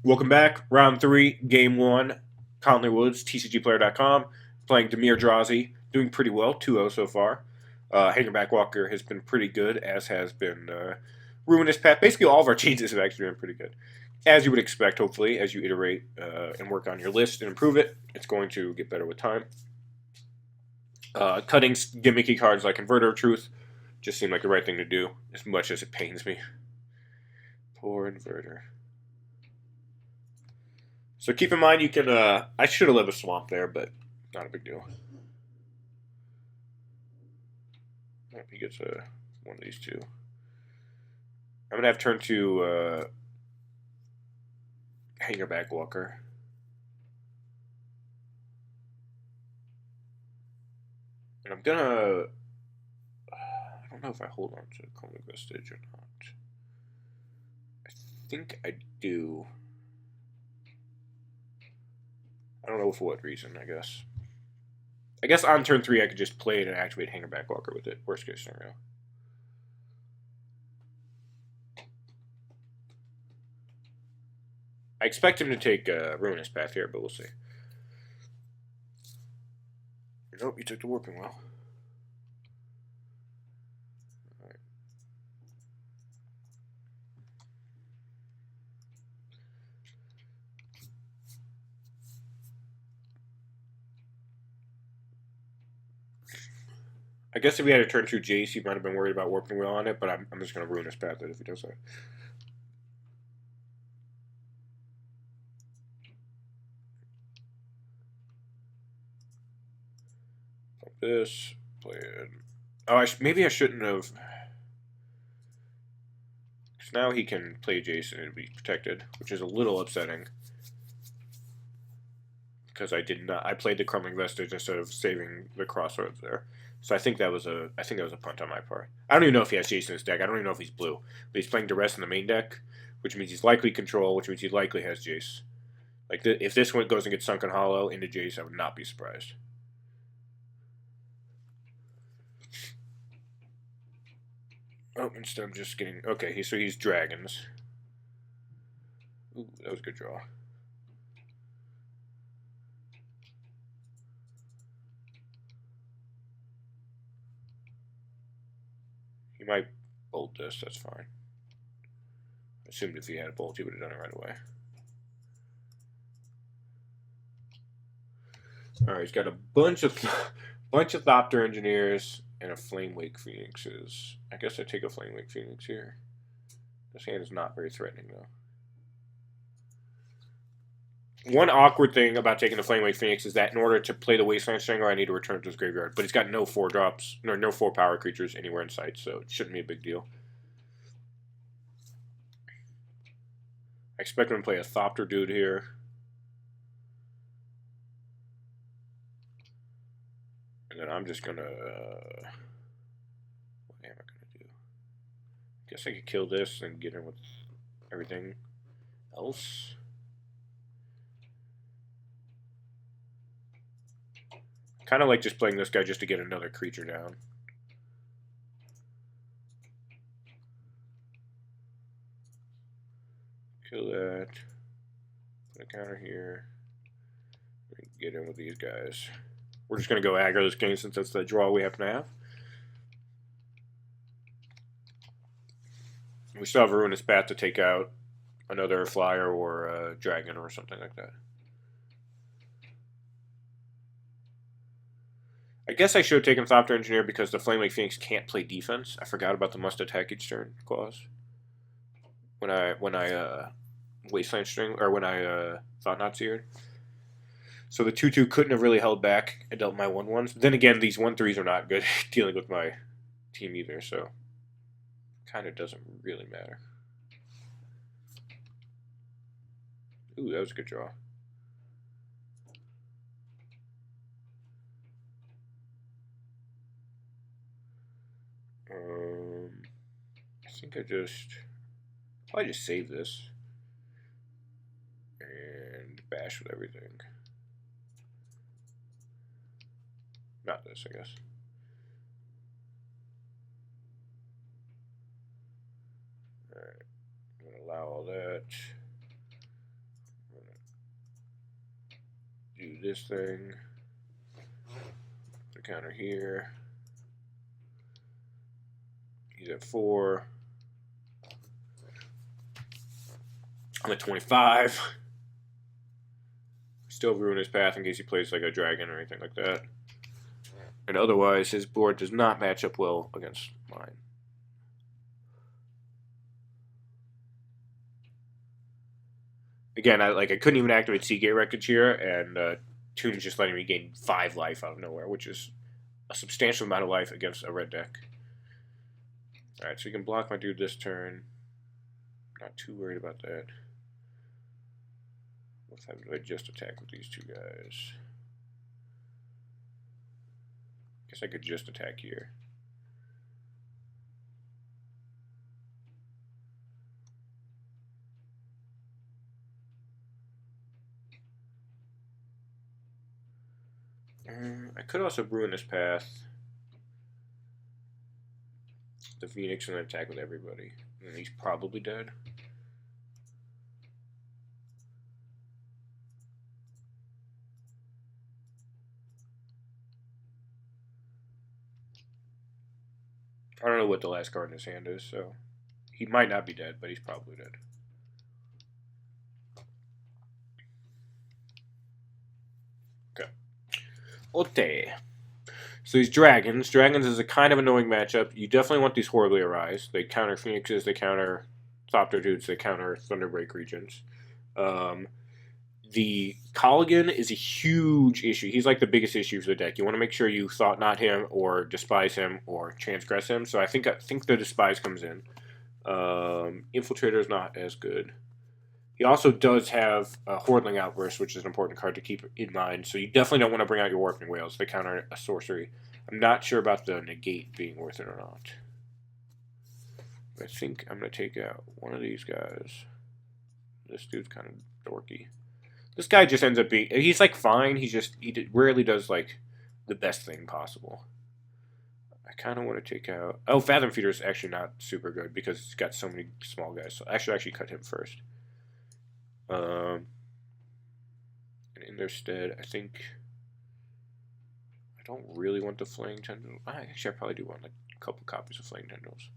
Welcome back. Round 3, Game 1. Conley Woods, TCGplayer.com. Playing Dimirdrazi. Doing pretty well, 2-0 so far. Hangerback Walker has been pretty good, as has been Ruinous Path. Basically, all of our changes have actually been pretty good. As you would expect, hopefully, as you iterate and work on your list and improve it, it's going to get better with time. Cutting gimmicky cards like Converter of Truth just seemed like the right thing to do, as much as it pains me. Poor Inverter. So keep in mind you can, I should have left a swamp there, but not a big deal. He gets one of these two. I'm going to have turn 2 Hangerback Walker. And I'm going to, I don't know if I hold on to Comic Vestige or not. I think I do. I don't know for what reason, I guess. I guess on turn 3 I could just play it and activate Hangerback Walker with it. Worst case scenario. I expect him to take Ruinous Path here, but we'll see. Nope, he took the Warping Well. Alright. I guess if he had a turn 2 Jace, he might have been worried about Warping Well on it, but I'm just going to Ruinous Path it if he does that. This, play it. Oh, maybe I shouldn't have. Because now he can play Jason and be protected, which is a little upsetting. Because I did not. I played the Crumbling Vestige instead of saving the Crossroads there. So I think that was a punt on my part. I don't even know if he has Jason in his deck. I don't even know if he's blue. But he's playing Duress in the main deck, which means he's likely Control, which means he likely has Jace. Like if this one goes and gets Sunken Hollow into Jace, I would not be surprised. Oh, instead I'm just getting... Okay, so he's Dragons. Ooh, that was a good draw. He might bolt this, that's fine. I assumed if he had a bolt, he would have done it right away. Alright, he's got a bunch of Thopter Engineers and a Flamewake Phoenixes. I guess I take a Flamewake Phoenix here. This hand is not very threatening, though. One awkward thing about taking the Flamewake Phoenix is that in order to play the Wasteland Stringer, I need to return to his graveyard. But he's got no 4-drops, no 4-power creatures anywhere in sight, so it shouldn't be a big deal. I expect him to play a Thopter dude here. And then I'm just gonna... what am I gonna do? I guess I could kill this and get in with everything else. Kind of like just playing this guy just to get another creature down. Kill that. Put a counter here. Get in with these guys. We're just going to go aggro this game since that's the draw we happen to have. We still have a Ruinous Path to take out another flyer or a dragon or something like that. I guess I should have taken Thopter Engineer because the Flamewake Phoenix can't play defense. I forgot about the must attack each turn clause. When I Wasteland String, or when I Thought Not Seared. So the 2/2 couldn't have really held back and dealt my 1/1s. Then again, these 1/3s are not good dealing with my team either, so kind of doesn't really matter. Ooh, that was a good draw. I think probably just save this and bash with everything. Not this, I guess. Alright, I'm going to allow all that. this thing. The counter here. He's at 4. I'm at 25. Still ruin his path in case he plays like a dragon or anything like that. And otherwise, his board does not match up well against mine. Again, I couldn't even activate Seagate Wreckage here, and Tomb's just letting me gain 5 life out of nowhere, which is a substantial amount of life against a red deck. Alright, so you can block my dude this turn. Not too worried about that. What time do I just attack with these 2 guys? Guess I could just attack here. I could also ruin this path. The Phoenix and then attack with everybody. And he's probably dead. I don't know what the last card in his hand is, so he might not be dead, but he's probably dead. Okay. So these dragons. Dragons is a kind of annoying matchup. You definitely want these Horribly Arise. They counter Phoenixes, they counter Thopter Dudes, they counter Thunderbreak Regents. The Colligan is a huge issue. He's like the biggest issue for the deck. You want to make sure you Thought Not him or Despise him or Transgress him. So I think the Despise comes in. Infiltrator is not as good. He also does have a Hordling Outburst, which is an important card to keep in mind. So you definitely don't want to bring out your Warping Whales. They counter a sorcery. I'm not sure about the Negate being worth it or not. I think I'm going to take out one of these guys. This dude's kind of dorky. This guy just ends up being... He's like fine. He rarely does like the best thing possible. I kind of want to take out... Oh, Fathom Feeder is actually not super good because it's got so many small guys. So I should actually cut him first. And in their stead, I think I don't really want the Flaying Tendrils. Actually, I probably do want like a couple copies of Flaying Tendrils.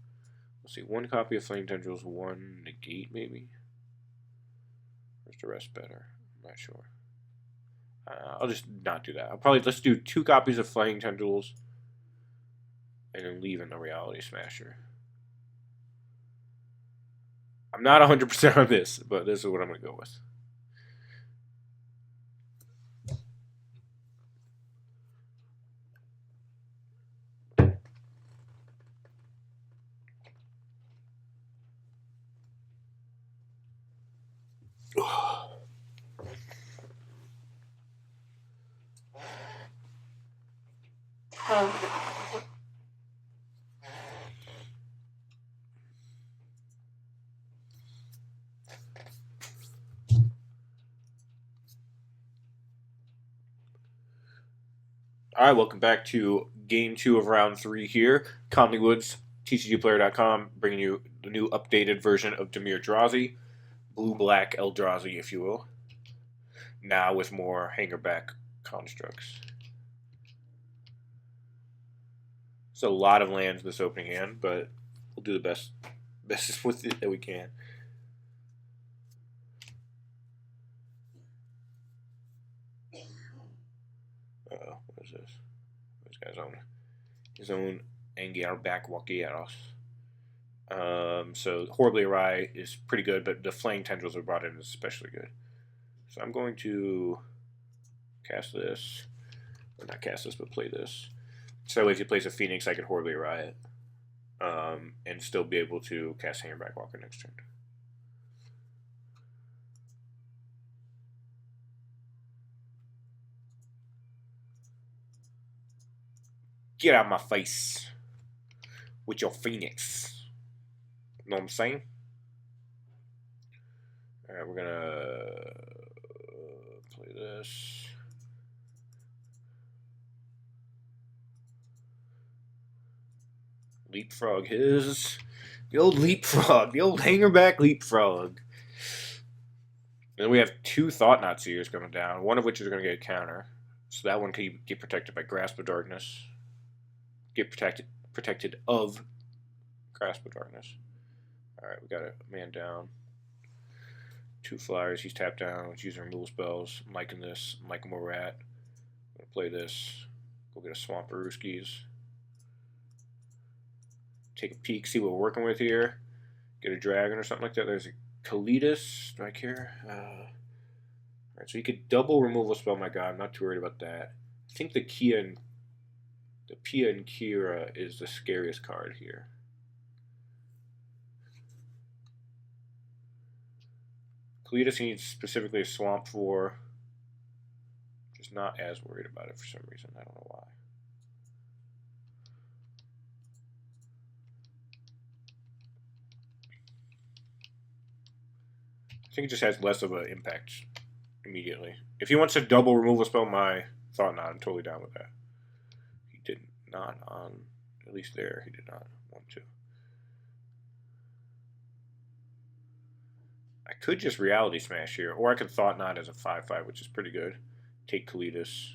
Let's see, 1 copy of Flaying Tendrils, 1 Negate maybe. Where's the rest better? I'm not sure. I'll just not do that. Let's do 2 copies of Flaying Tendrils, and then leave in the Reality Smasher. I'm not 100% on this, but this is what I'm going to go with. Alright, welcome back to Game 2 of Round 3 here. Comedy Woods, TCGplayer.com, bringing you the new updated version of Dimirdrazi. Blue-black Eldrazi, if you will. Now with more hanger-back constructs. So a lot of lands this opening hand, but we'll do the best with it that we can. Uh-oh, what is this? This guy's on his own Angiar back Walkiaros. So Horribly Awry is pretty good, but the Flaying Tendrils are brought in is especially good. So I'm going to cast this. Or not cast this, but play this. So if he plays a Phoenix, I could Horribly Awry it. And still be able to cast Hammerback Walker next turn. Get out of my face with your Phoenix. You know what I'm saying? Alright, we're gonna play this. Leapfrog his. The old leapfrog. The old hangerback leapfrog. then we have 2 Thought-Knot Seers coming down, one of which is going to get a counter. So that one can get protected by Grasp of Darkness. Get protected of Grasp of Darkness. Alright, we got a man down. 2 flyers, he's tapped down. Let's use removal spells. I'm liking this. I'm liking where we're at. I'm going to play this. Go get a Swamp Baruskis. Take a peek, see what we're working with here. Get a dragon or something like that. There's a Kalitas. Do I care? Alright, so you could double removal spell my god. I'm not too worried about that. I think the Pia and Kira is the scariest card here. Kalitas needs specifically a swamp for. Just not as worried about it for some reason. I don't know why. I think it just has less of an impact immediately. If he wants to double removal spell my Thought-Knot, I'm totally down with that. He did not on, at least there, he did not want to. I could just Reality Smash here, or I could Thought-Knot as a 5/5, which is pretty good. Take Kalitas.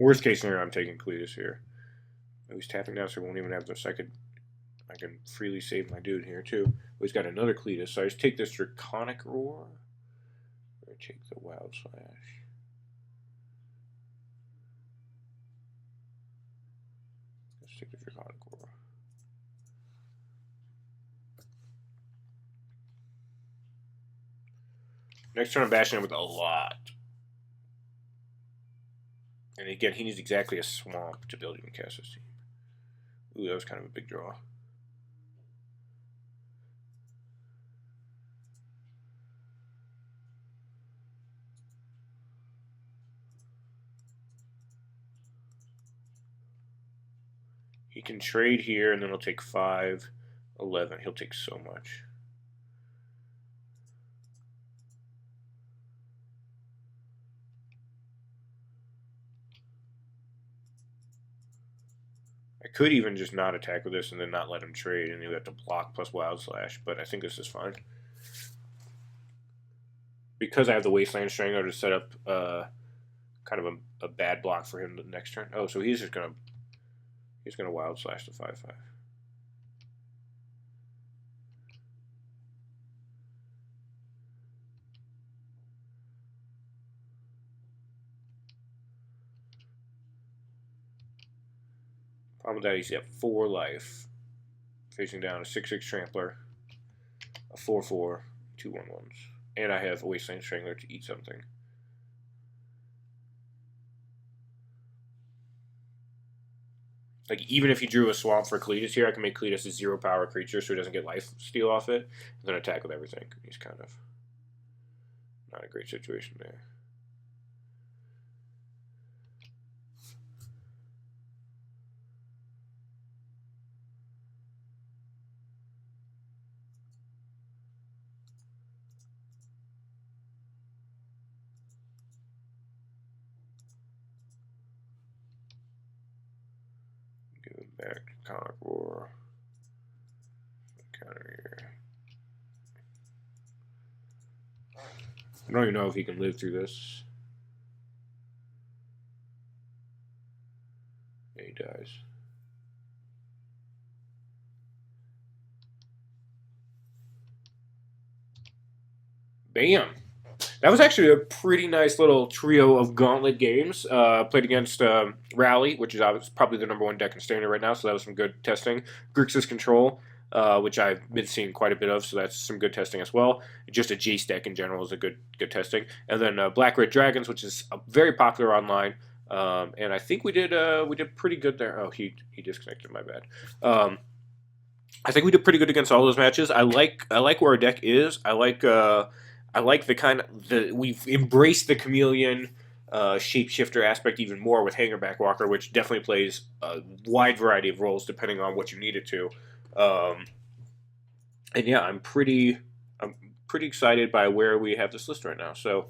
Worst case scenario, I'm taking Kalitas here. Oh, he's tapping down, so he won't even have this. I can freely save my dude here too. Oh, he's got another Kalitas, so I just take this Draconic Roar. Or take the Wild Slash. Let's take the Draconic Roar. Next turn I'm bashing him with a lot. And again, he needs exactly a swamp to build even cast this team. Ooh, that was kind of a big draw. He can trade here, and then he'll take 5, 11. He'll take so much. I could even just not attack with this and then not let him trade, and he'll have to block plus Wild Slash, but I think this is fine. Because I have the Wasteland Strangler to set up kind of a bad block for him the next turn. Oh, so he's gonna Wild Slash the 5/5. Problem with that, he's at 4 life. Facing down a 6/6 Trampler, a 4/4, 2 1/1s. And I have a Wasteland Strangler to eat something. Like, even if he drew a swamp for Kalitas here, I can make Kalitas a 0 power creature so he doesn't get life steal off it, and then attack with everything. He's kind of not a great situation there. Give it back to Conic Roar. Counter here. I don't even know if he can live through this. Yeah, he dies. Bam! That was actually a pretty nice little trio of gauntlet games. Played against Rally, which is probably the #1 deck in Standard right now, so that was some good testing. Grixis Control, which I've been seeing quite a bit of, so that's some good testing as well. Just a Jace deck in general is a good testing. And then Black Red Dragons, which is very popular online. And I think we did pretty good there. Oh, he disconnected. My bad. I think we did pretty good against all those matches. I like where our deck is. I like the we've embraced the chameleon shapeshifter aspect even more with Hangerback Walker, which definitely plays a wide variety of roles depending on what you need it to. And yeah, I'm pretty excited by where we have this list right now. So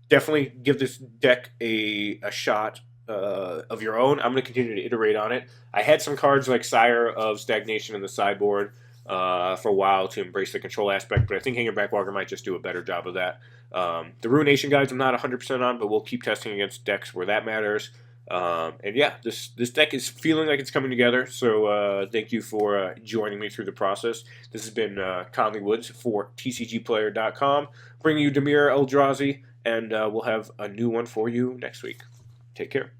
definitely give this deck a shot of your own. I'm going to continue to iterate on it. I had some cards like Sire of Stagnation in the sideboard for a while to embrace the control aspect, but I think Hangerback Walker might just do a better job of that. The Ruination Guides I'm not 100% on, but we'll keep testing against decks where that matters. And yeah, this deck is feeling like it's coming together, so thank you for joining me through the process. This has been Conley Woods for TCGplayer.com, bringing you Dimirdrazi, and we'll have a new one for you next week. Take care.